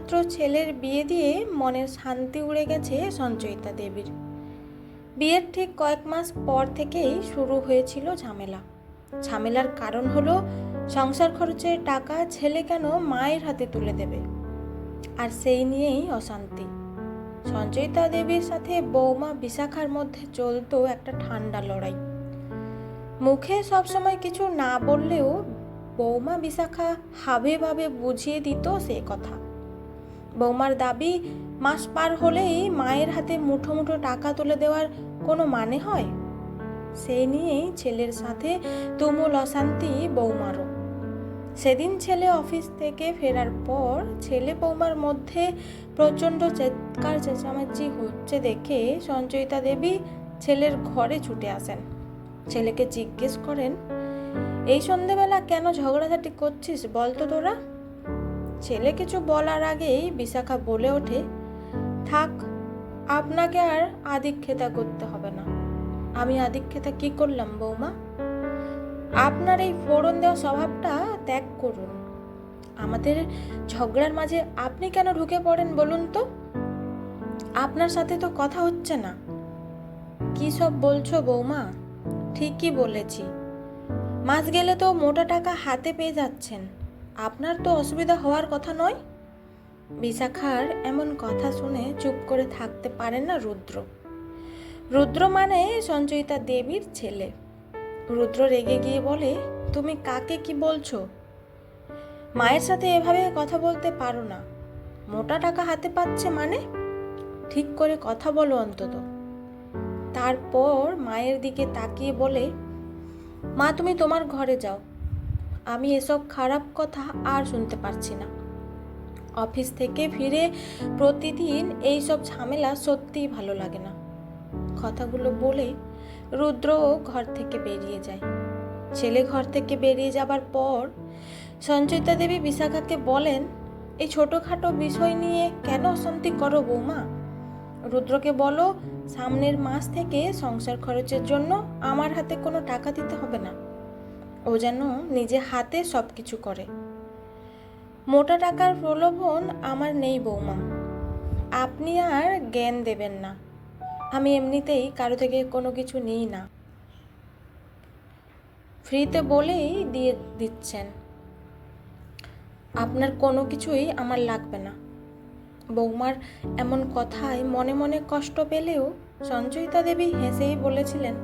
একমাত্র ছেলের বিয়ে দিয়ে মনের শান্তি উড়ে গেছে সঞ্চয়িতা দেবীর। বিয়ের ঠিক কয়েক মাস পর থেকেই শুরু হয়েছিল ঝামেলার কারণ হলো সংসার খরচের টাকা ছেলে কেন মায়ের হাতে তুলে দেবে, আর সেই নিয়েই অশান্তি। সঞ্চয়িতা দেবীর সাথে বৌমা বিশাখার মধ্যে চলতো একটা ঠান্ডা লড়াই। মুখে সবসময় কিছু না বললেও বৌমা বিশাখা হাবে ভাবে বুঝিয়ে দিত সে কথা। বৌমার দাবি, মাস পার হলেই মায়ের হাতে মুঠো মুঠো টাকা তুলে দেওয়ার কোনো মানে হয়। সেই নিয়েই ছেলের সাথে তুমুল অশান্তি বৌমারও। সেদিন ছেলে অফিস থেকে ফেরার পর ছেলে বৌমার মধ্যে প্রচণ্ড চিৎকার চেঁচামেচি হচ্ছে দেখে সঞ্চয়িতা দেবী ছেলের ঘরে ছুটে আসেন। ছেলেকে জিজ্ঞেস করেন, এই সন্ধেবেলা কেন ঝগড়াঝাটি করছিস বলতো তোরা? ছেলে কিছু বলার আগেই বিশাখা বলে ওঠে, থাক, আপনাকে আর আদিক্ষেতা করতে হবে না। আমি আদিক্ষেতা কি করলাম বৌমা? আপনার এই ফোড়ন দেওয়া স্বভাবটা ত্যাগ করুন। আমাদের ঝগড়ার মাঝে আপনি কেন ঢুকে পড়েন বলুন তো? আপনার সাথে তো কথা হচ্ছে না। কি সব বলছো বৌমা? ঠিকই বলেছি, মাস গেলে তো মোটা টাকা হাতে পেয়ে যাচ্ছেন, আপনার তো অসুবিধা হওয়ার কথা নয়। বিশাখার এমন কথা শুনে চুপ করে থাকতে পারেন না রুদ্র মানে সঞ্চয়িতা দেবীর ছেলে। রুদ্র রেগে গিয়ে বলে, তুমি কাকে কি বলছো? মায়ের সাথে এভাবে কথা বলতে পারো না। মোটা টাকা হাতে পাচ্ছে মানে? ঠিক করে কথা বলো অন্তত। তারপর মায়ের দিকে তাকিয়ে বলে, মা তুমি তোমার ঘরে যাও, আমি এসব খারাপ কথা আর শুনতে পারছি না। অফিস থেকে ফিরে প্রতিদিন এই সব ঝামেলা সত্যিই ভালো লাগে না। কথাগুলো বলে রুদ্র ঘর থেকে বেরিয়ে যায়। ছেলে ঘর থেকে বেরিয়ে যাবার পর সঞ্চয়িতা দেবী বিশাখাকে বলেন, এই ছোটোখাটো বিষয় নিয়ে কেন অশান্তি করো বৌমা? রুদ্রকে বলো, সামনের মাস থেকে সংসার খরচের জন্য আমার হাতে কোনো টাকা দিতে হবে না। ও যেন নিজে হাতে সব কিছু করে। মোটা টাকার প্রলোভন আমার নেই বৌমা। আপনি আর জ্ঞান দেবেন না। আমি এমনিতেই কারো থেকে কোনো কিছু নিই না, ফ্রিতে বলেই দিয়ে দিচ্ছেন। আপনার কোনো কিছুই আমার লাগবে না। বৌমার এমন কথায় মনে মনে কষ্ট পেলেও সঞ্চয়িতা দেবী হেসেই বলেছিলেন,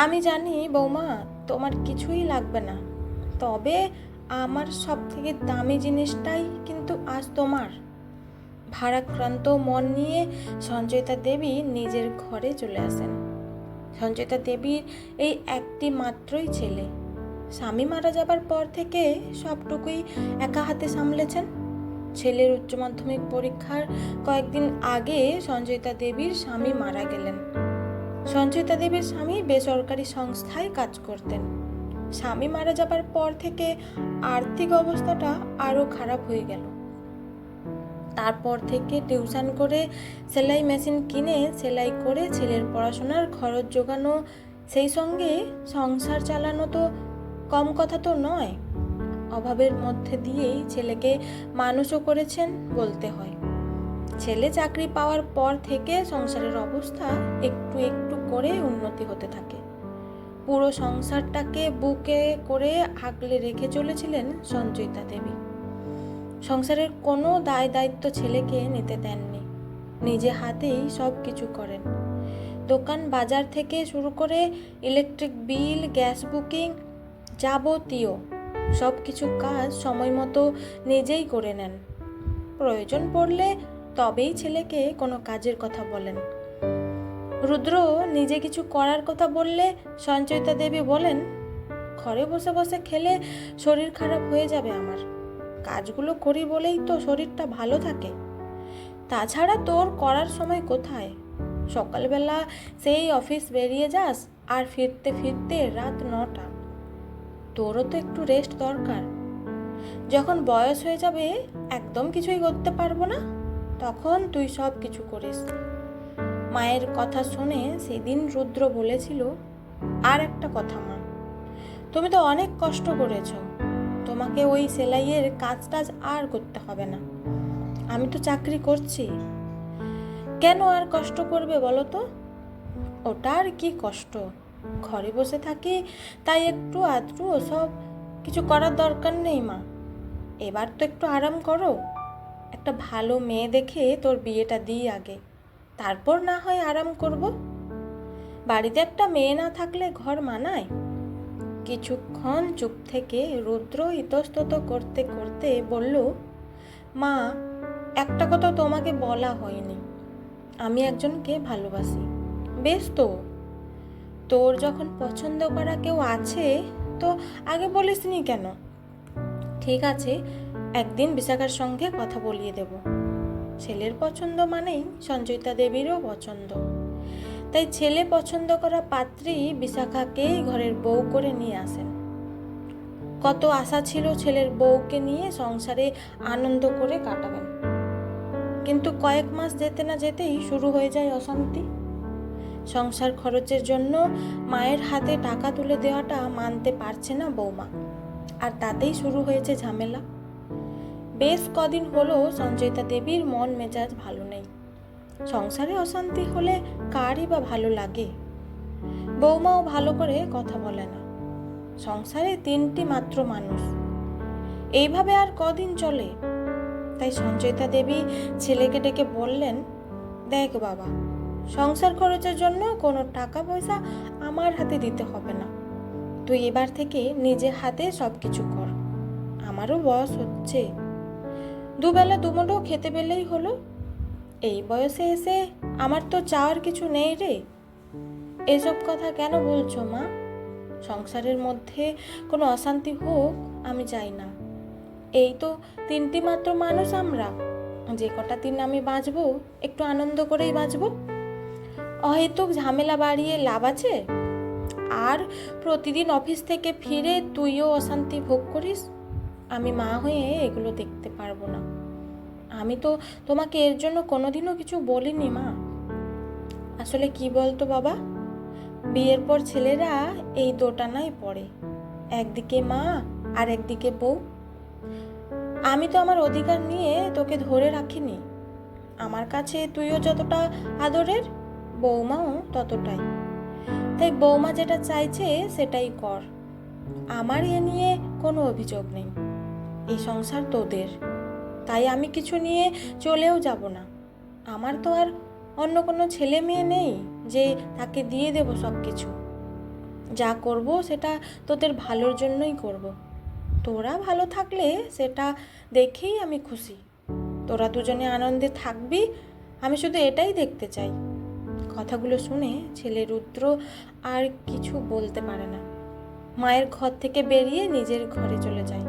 আমি জানি বৌমা তোমার কিছুই লাগবে না, তবে আমার সব থেকে দামি জিনিসটাই কিন্তু আজ তোমার। ভারাক্রান্ত মন নিয়ে সঞ্চয়িতা দেবী নিজের ঘরে চলে আসেন। সঞ্চয়িতা দেবীর এই একটি মাত্রই ছেলে। স্বামী মারা যাবার পর থেকে সবটুকুই একা হাতে সামলেছেন। ছেলের উচ্চ মাধ্যমিক পরীক্ষার কয়েকদিন আগে সঞ্চয়িতা দেবীর স্বামী মারা গেলেন। সঞ্চয়িতা দেবীর স্বামী বেসরকারি সংস্থায় কাজ করতেন। স্বামী মারা যাবার পর থেকে আর্থিক অবস্থাটা আরও খারাপ হয়ে গেল। তারপর থেকে টিউশন করে, সেলাই মেশিন কিনে সেলাই করে ছেলের পড়াশোনার খরচ জোগানো, সেই সঙ্গে সংসার চালানো তো কম কথা তো নয়। অভাবের মধ্যে দিয়েই ছেলেকে মানুষও করেছেন বলতে হয়। ছেলে চাকরি পাওয়ার পর থেকে সংসারের অবস্থা একটু একটু করে উন্নতি হতে থাকে। পুরো সংসারটাকে বুকে করে আগলে রেখে চলেছিলেন সঞ্চয়িতা দেবী। সংসারের কোনো দায় দায়িত্ব ছেলেকে নিতে দেননি। নিজে হাতেই সব কিছু করেন। দোকান বাজার থেকে শুরু করে ইলেকট্রিক বিল, গ্যাস বুকিং, যাবতীয় সব কিছু কাজ সময় মতো নিজেই করে নেন। প্রয়োজন পড়লে তবেই ছেলেকে কোনো কাজের কথা বলেন। রুদ্র নিজে কিছু করার কথা বললে সঞ্চয়িতা দেবী বলেন, ঘরে বসে বসে খেলে শরীর খারাপ হয়ে যাবে আমার। কাজগুলো করি বলেই তো শরীরটা ভালো থাকে। তাছাড়া তোর করার সময় কোথায়? সকালবেলা সেই অফিস বেরিয়ে যাস আর ফিরতে ফিরতে রাত 9টা। তোরও তো একটু রেস্ট দরকার। যখন বয়স হয়ে যাবে, একদম কিছুই করতে পারবো না, তখন তুই সব কিছু করিস। মায়ের কথা শুনে সেদিন রুদ্র বলেছিল, আর একটা কথা মা, তুমি তো অনেক কষ্ট করেছ, তোমাকে ওই সেলাইয়ের কাজ টাজ আর করতে হবে না। আমি তো চাকরি করছি, কেন আর কষ্ট করবে বলো তো? ওটা আর কি কষ্ট, ঘরে বসে থাকি, তাই একটু আধটু ওসব কিছু করার দরকার নেই মা। এবার তো একটু আরাম করো, একটা ভালো মেয়ে দেখে তোর বিয়েটা দিই আগে, তারপর না হয় আরাম করব। বাড়িতে একটা মেয়ে না থাকলে ঘর মানায়? কিছুক্ষণ চুপ থেকে রুদ্র ইতস্তত করতে করতে বলল, মা, একটা কথা তোমাকে বলা হয়নি, আমি একজনকে ভালোবাসি। বেশ তো, তোর যখন পছন্দ করা কেউ আছে তো আগে বলিসনি কেন? ঠিক আছে, একদিন বিশাখার সঙ্গে কথা বলিয়ে দেব। ছেলের পছন্দ মানেই সঞ্চয়িতা দেবীরও পছন্দ, তাই ছেলে পছন্দ করা পাত্রী বিশাখাকেই ঘরের বউ করে নিয়ে আসেন। কত আশা ছিল ছেলের বউকে নিয়ে সংসারে আনন্দ করে কাটাবেন, কিন্তু কয়েক মাস যেতে না যেতেই শুরু হয়ে যায় অশান্তি। সংসার খরচের জন্য মায়ের হাতে টাকা তুলে দেওয়াটা মানতে পারছে না বৌমা, আর তাতেই শুরু হয়েছে ঝামেলা। বেশ কদিন হলো সঞ্চয়িতা দেবীর মন মেজাজ ভালো নেই। সংসারে অশান্তি হলে কারই বা ভালো লাগে? বৌমাও ভালো করে কথা বলে না। সংসারে 3টি মাত্র মানুষ, এইভাবে আর কদিন চলে? তাই সঞ্চয়িতা দেবী ছেলেকে ডেকে বললেন, দেখ বাবা, সংসার খরচের জন্য কোনো টাকা পয়সা আমার হাতে দিতে হবে না। তুই এবার থেকে নিজে হাতে সব কিছু কর। আমারও বয়স হচ্ছে, দুবেলা দুমুঠো খেতে পেলেই হলো। এই বয়সে এসে আমার তো চাওয়ার কিছু নেই রে। এসব কথা কেন বলছো মা? সংসারের মধ্যে কোনো অশান্তি হোক আমি চাই না। এই তো 3টি মাত্র মানুষ আমরা, যে কটা দিন আমি বাঁচবো একটু আনন্দ করেই বাঁচবো। অহেতুক ঝামেলা বাড়িয়ে লাভ আছে? আর প্রতিদিন অফিস থেকে ফিরে তুইও অশান্তি ভোগ করিস? আমি মা হয়ে এগুলো দেখতে পারবো না। আমি তো তোমাকে এর জন্য কোনোদিনও কিছু বলিনি মা। আসলে কি বলতো বাবা, বিয়ের পর ছেলেরা এই দোটানায় পড়ে, একদিকে মা আর একদিকে বউ। আমি তো আমার অধিকার নিয়ে তোকে ধরে রাখিনি। আমার কাছে তুইও যতটা আদরের, বৌমাও ততটাই। তাই বৌমা যেটা চাইছে সেটাই কর। আমার এ নিয়ে কোনো অভিযোগ নেই। এই সংসার তোদের, তাই আমি কিছু নিয়ে চলেও যাব না। আমার তো আর অন্য কোনো ছেলে মেয়ে নেই যে তাকে দিয়ে দেব সব কিছু। যা করব সেটা তোদের ভালোর জন্যই করব। তোরা ভালো থাকলে সেটা দেখেই আমি খুশি। তোরা দুজনে আনন্দে থাকবি, আমি শুধু এটাই দেখতে চাই। কথাগুলো শুনে ছেলে রুদ্র আর কিছু বলতে পারে না। মায়ের ঘর থেকে বেরিয়ে নিজের ঘরে চলে যায়।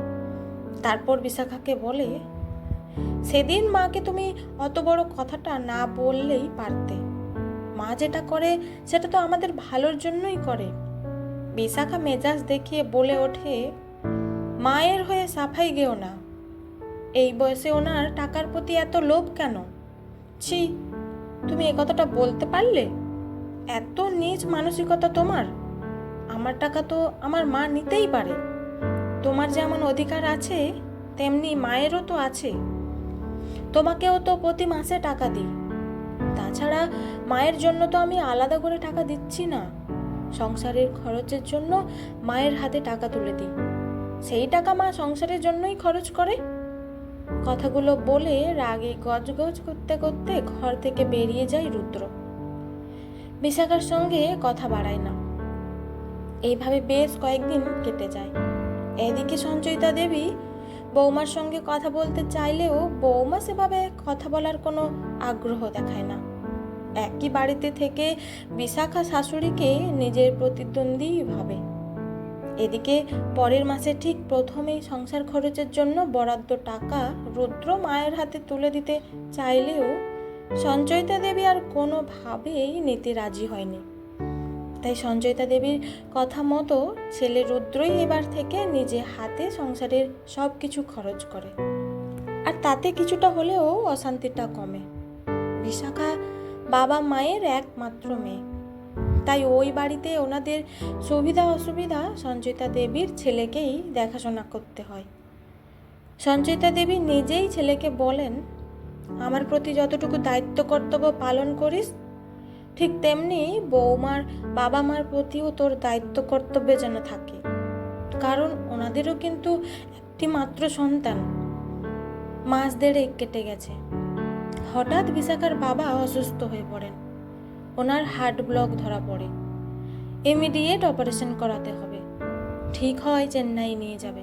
তারপর বিশাখাকে বলে, সেদিন মাকে তুমি অত বড় কথাটা না বললেই পারতে। মা যেটা করে সেটা তো আমাদের ভালোর জন্যই করে। বিশাখা মেজাজ দেখিয়ে বলে ওঠে, মায়ের হয়ে সাফাই গেও না। এই বয়সে ওনার টাকার প্রতি এত লোভ কেন? ছি, তুমি এ কথাটা বলতে পারলে? এত নীচ মানসিকতা তোমার? আমার টাকা তো আমার মা নিতেই পারে। তোমার যেমন অধিকার আছে তেমনি মায়েরও তো আছে। তোমাকেও তো প্রতি মাসে টাকা দিই। তাছাড়া মায়ের জন্য তো আমি আলাদা করে টাকা দিচ্ছি না। সংসারের খরচের জন্য মায়ের হাতে টাকা তুলে দিই, সেই টাকা মা সংসারের জন্যই খরচ করে। কথাগুলো বলে রাগে গজগজ করতে করতে ঘর থেকে বেরিয়ে যায় রুদ্র। বিশাখার সঙ্গে কথা বাড়ায় না। এইভাবে বেশ কয়েকদিন কেটে যায়। এদিকে সঞ্চয়িতা দেবী বৌমার সঙ্গে কথা বলতে চাইলেও বৌমা সেভাবে কথা বলার কোনো আগ্রহ দেখায় না। একই বাড়িতে থেকে বিশাখা শাশুড়িকে নিজের প্রতিদ্বন্দ্বী ভাবে। এদিকে পরের মাসে ঠিক প্রথমেই সংসার খরচের জন্য বরাদ্দ টাকা রুদ্র মায়ের হাতে তুলে দিতে চাইলেও সঞ্চয়িতা দেবী আর কোনোভাবেই নিতে রাজি হয়নি। তাই সঞ্চয়িতা দেবীর কথা মতো ছেলে রুদ্রই এবার থেকে নিজে হাতে সংসারের সব কিছু খরচ করে, আর তাতে কিছুটা হলেও অশান্তিটা কমে। বিশাখা বাবা মায়ের একমাত্র মেয়ে, তাই ওই বাড়িতে ওনাদের সুবিধা অসুবিধা সঞ্চয়িতা দেবীর ছেলেকেই দেখাশোনা করতে হয়। সঞ্চয়িতা দেবী নিজেই ছেলেকে বলেন, আমার প্রতি যতটুকু দায়িত্ব কর্তব্য পালন করিস, ঠিক তেমনি বৌমার বাবা মার প্রতিও তোর দায়িত্ব কর্তব্যে যেন থাকে, কারণ ওনাদেরও কিন্তু একটি মাত্র সন্তান। মাস 1.5 কেটে গেছে। হঠাৎ বিশাখার বাবা অসুস্থ হয়ে পড়েন। ওনার হার্ট ব্লক ধরা পড়ে। ইমিডিয়েট অপারেশন করাতে হবে। ঠিক হয় চেন্নাই নিয়ে যাবে।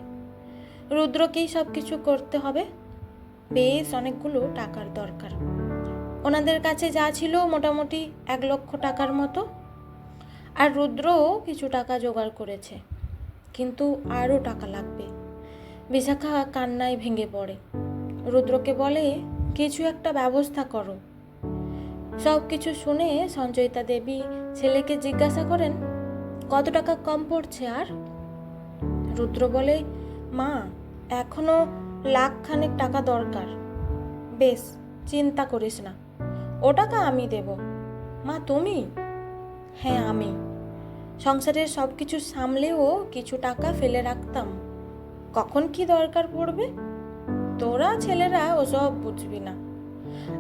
রুদ্রকেই সব কিছু করতে হবে। বেশ অনেকগুলো টাকার দরকার। ওনাদের কাছে যা ছিল মোটামুটি 1 লক্ষ টাকার মতো, আর রুদ্রও কিছু টাকা জোগাড় করেছে, কিন্তু আরও টাকা লাগবে। বিশাখা কান্নায় ভেঙে পড়ে। রুদ্রকে বলে, কিছু একটা ব্যবস্থা করো। সব কিছু শুনে সঞ্চয়িতা দেবী ছেলেকে জিজ্ঞাসা করেন, কত টাকা কম পড়ছে আর? রুদ্র বলে, মা, এখনো 1,00,000 টাকা দরকার। বেশ, চিন্তা করিস না, ও টাকা আমি দেব। মা, তুমি? হ্যাঁ, আমি। সংসারের সব কিছু সামলেও কিছু টাকা ফেলে রাখতাম, কখন কি দরকার পড়বে। তোরা ছেলেরা ওসব বুঝবি না।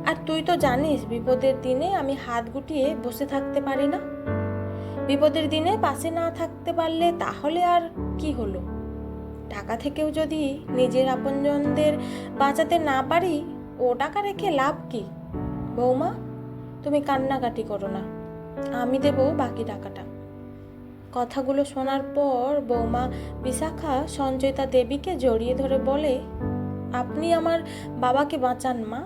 আর তুই তো জানিস বিপদের দিনে আমি হাত গুটিয়ে বসে থাকতে পারি না। বিপদের দিনে পাশে না থাকতে পারলে তাহলে আর কি হলো? টাকা থেকেও যদি নিজের আপনজনদের বাঁচাতে না পারি, ও টাকা রেখে লাভ কি? বৌমা, তুমি কান্নাকাটি করো না, আমি দেব বাকি টাকাটা। কথাগুলো শোনার পর বৌমা বিশাখা সঞ্চয়িতা দেবীকে জড়িয়ে ধরে বলে, আপনি আমার বাবাকে বাঁচান মা,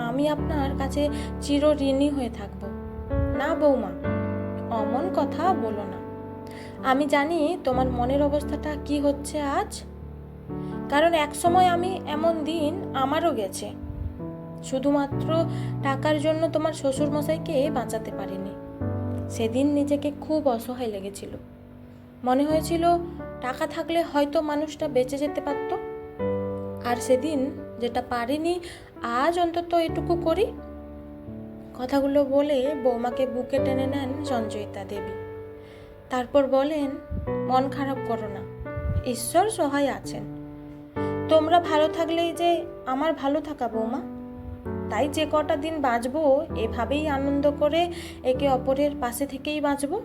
আমি আপনার কাছে চিরঋণী হয়ে থাকব। না বৌমা, অমন কথা বলো না। আমি জানি তোমার মনের অবস্থাটা কি হচ্ছে আজ, কারণ একসময় আমি এমন দিন আমারও গেছে। শুধুমাত্র টাকার জন্য তোমার শ্বশুরমশাইকে বাঁচাতে পারিনি। সেদিন নিজেকে খুব অসহায় লেগেছিল। মনে হয়েছিল টাকা থাকলে হয়তো মানুষটা বেঁচে যেতে পারত। আর সেদিন যেটা পারিনি, আজ অন্তত এটুকু করি। কথাগুলো বলে বৌমাকে বুকে টেনে নেন সঞ্চয়িতা দেবী। তারপর বলেন, মন খারাপ করো না, ঈশ্বর সহায় আছেন। তোমরা ভালো থাকলেই যে আমার ভালো থাকা বৌমা। তাই যে কটা দিন বাঁচবো এভাবেই আনন্দ করে একে অপরের পাশে থেকেই বাঁচবো।